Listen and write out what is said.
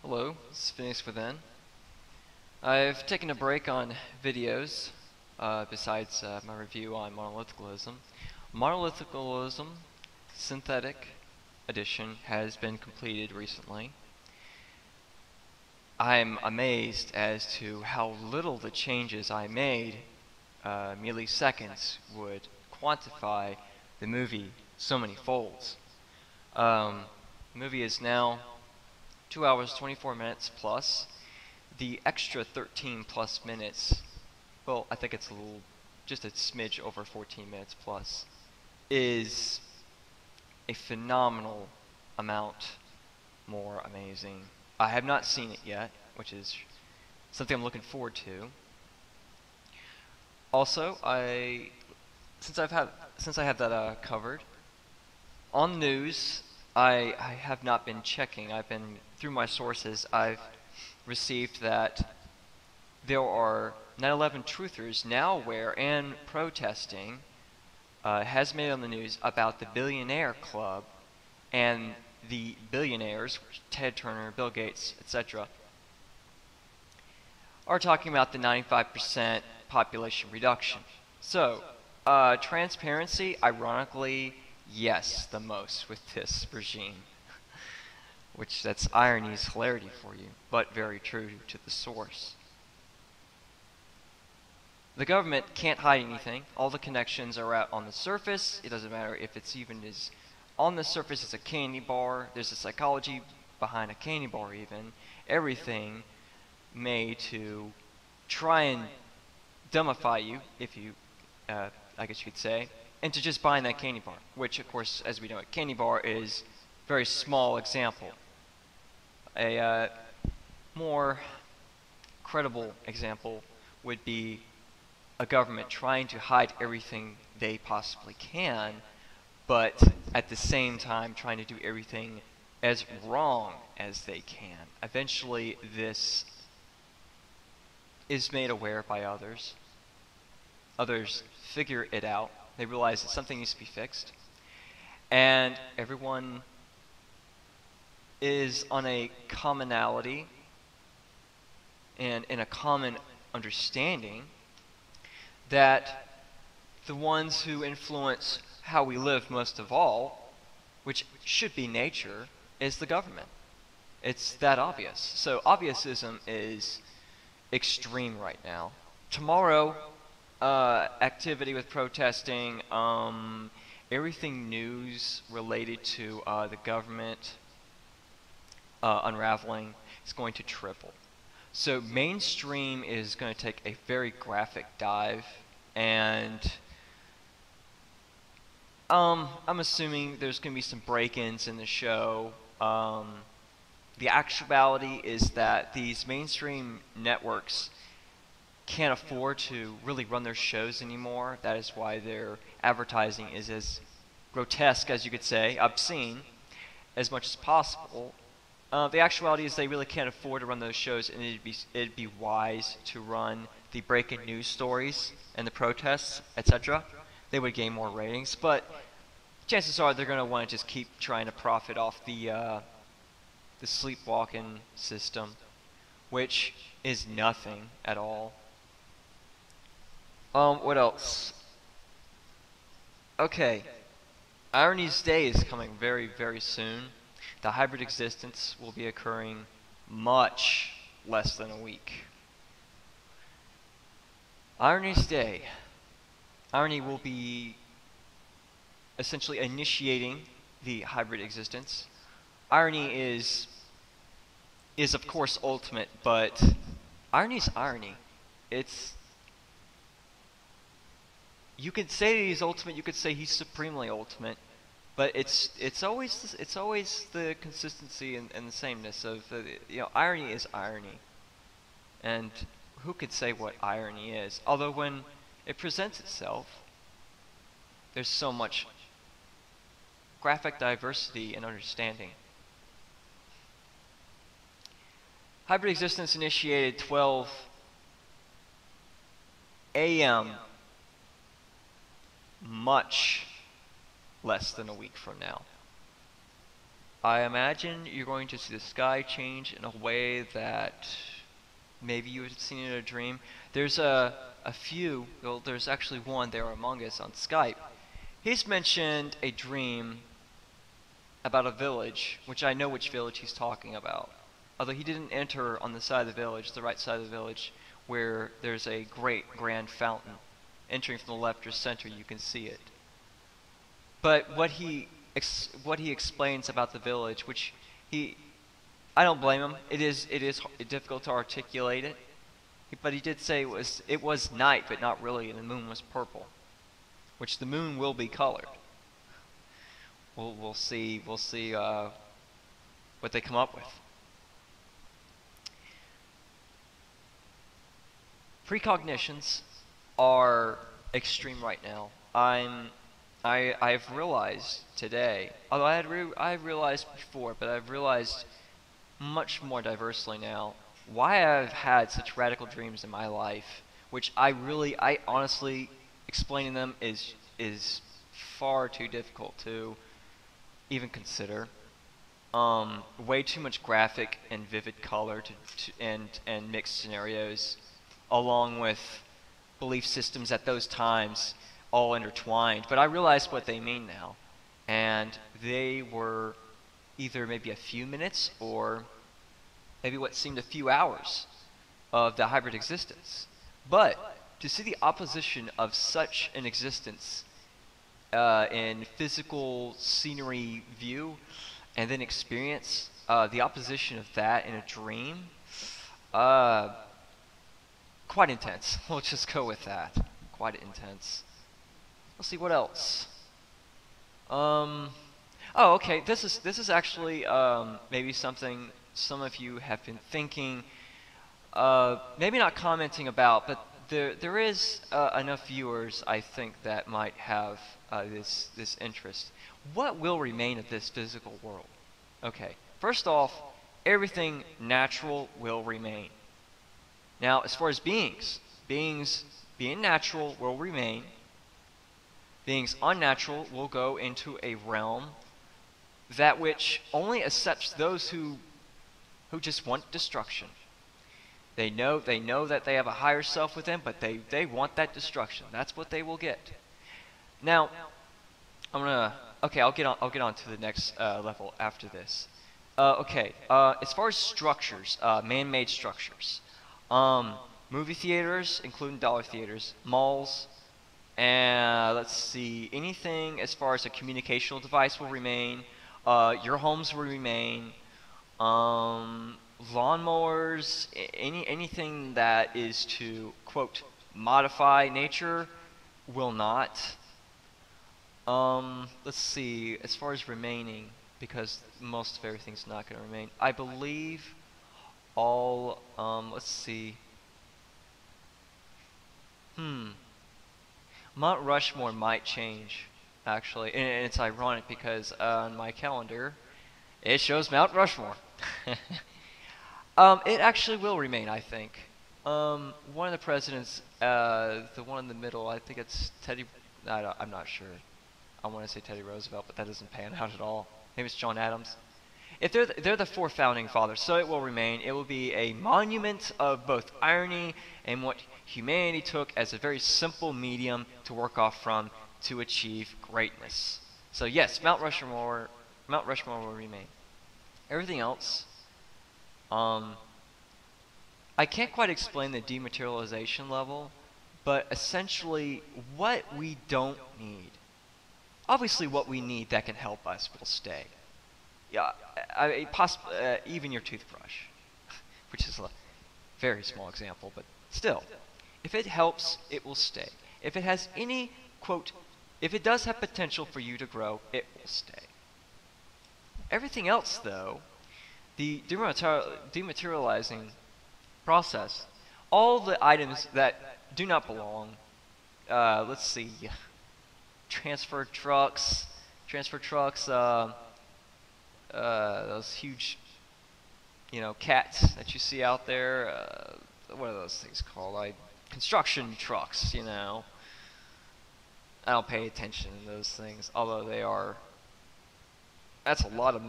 Hello, this is Phoenix Within. I've taken a break on videos, besides my review on monolithicalism. Monolithicalism Synthetic Edition has been completed recently. I'm amazed as to how little the changes I made, milliseconds, would quantify the movie so many folds. The movie is now 2 hours 24 minutes plus. The extra 13 plus minutes, well, I think it's just a smidge over 14 minutes plus, is a phenomenal amount more amazing. I have not seen it yet, which is something I'm looking forward to. Also, since I have that covered on news, I have not been checking. I've been through my sources. I've received that there are 9/11 truthers now aware and protesting, has made it on the news about the billionaire club and the billionaires, Ted Turner, Bill Gates, etc., are talking about the 95% population reduction. So, transparency, ironically, yes, the most with this regime. Which, that's irony's hilarity for you, but very true to the source. The government can't hide anything. All the connections are out on the surface. It doesn't matter if it's even as on the surface as a candy bar. There's a psychology behind a candy bar even. Everything made to try and dumbify you, if you, I guess you could say, into just buying that candy bar. Which, of course, as we know, a candy bar is a very small example. A more credible example would be a government trying to hide everything they possibly can, but at the same time trying to do everything as wrong as they can. Eventually, this is made aware by others. Others figure it out. They realize that something needs to be fixed. And everyone is on a commonality and in a common understanding that the ones who influence how we live most of all, which should be nature, is the government. It's that obvious. So obviousism is extreme right now. Tomorrow, activity with protesting, everything news related to the government unraveling is going to triple. So mainstream is going to take a very graphic dive, and I'm assuming there's going to be some break-ins in the show. The actuality is that these mainstream networks can't afford to really run their shows anymore. That is why their advertising is as grotesque, as you could say, obscene, as much as possible. The actuality is they really can't afford to run those shows, and it'd be wise to run the breaking news stories and the protests, etc. They would gain more ratings, but chances are they're going to want to just keep trying to profit off the sleepwalking system, which is nothing at all. What else? Okay, Irony's Day is coming very, very soon. The hybrid existence will be occurring much less than a week. Irony's Day. Irony will be essentially initiating the hybrid existence. Irony is of course ultimate, but irony's irony. You could say he's ultimate, you could say he's supremely ultimate, but it's always the consistency and the sameness of irony is irony, and who could say what irony is? Although when it presents itself, there's so much graphic diversity and understanding. Hybrid existence initiated 12 a.m. much less than a week from now. I imagine you're going to see the sky change in a way that maybe you had seen in a dream. There's a few, well, there's actually one there among us on Skype. He's mentioned a dream about a village, which I know which village he's talking about. Although he didn't enter on the side of the village, the right side of the village, where there's a great grand fountain. Entering from the left or center, you can see it. But what he explains about the village, which he I don't blame him. It is difficult to articulate it, but he did say it was night, but not really, and the moon was purple, which the moon will be colored. We'll see what they come up with. Precognitions are extreme right now. I've realized today, although I've realized before, but I've realized much more diversely now why I've had such radical dreams in my life, which I honestly explaining them is far too difficult to even consider. Way too much graphic and vivid color and mixed scenarios, along with belief systems at those times all intertwined. But I realize what they mean now, and they were either maybe a few minutes or maybe what seemed a few hours of the hybrid existence. But to see the opposition of such an existence in physical scenery view, and then experience the opposition of that in a dream, quite intense. We'll just go with that. Quite intense. Let's see what else. Oh, okay. This is actually maybe something some of you have been thinking, maybe not commenting about, but there is enough viewers, I think, that might have this interest. What will remain of this physical world? Okay, first off, everything natural will remain. Now, as far as beings being natural will remain. Beings unnatural will go into a realm that which only accepts those who just want destruction. They know that they have a higher self within, but they want that destruction. That's what they will get. Now, I'll get on to the next level after this. As far as structures, man-made structures, movie theaters, including dollar theaters, malls, and let's see, anything as far as a communicational device will remain. Your homes will remain. Lawnmowers, anything that is to, quote, modify nature will not. Let's see, as far as remaining, because most of everything's not going to remain, I believe all, let's see, Mount Rushmore might change, actually, and it's ironic because on my calendar, it shows Mount Rushmore. It actually will remain, I think. One of the presidents, the one in the middle, I think it's Teddy, I'm not sure. I want to say Teddy Roosevelt, but that doesn't pan out at all. Maybe it's John Adams. If they're the four founding fathers, so it will remain. It will be a monument of both irony and what humanity took as a very simple medium to work off from to achieve greatness. So yes, Mount Rushmore will remain. Everything else, I can't quite explain the dematerialization level, but essentially what we don't need. Obviously what we need that can help us will stay. Yeah, even your toothbrush, which is a very small example, but still, if it helps, it will stay. If it has any, quote, if it does have potential for you to grow, it will stay. Everything else, though, the dematerializing process, all the items that do not belong, let's see, transfer trucks, those huge, cats that you see out there, what are those things called? Construction trucks, I don't pay attention to those things, although that's a lot of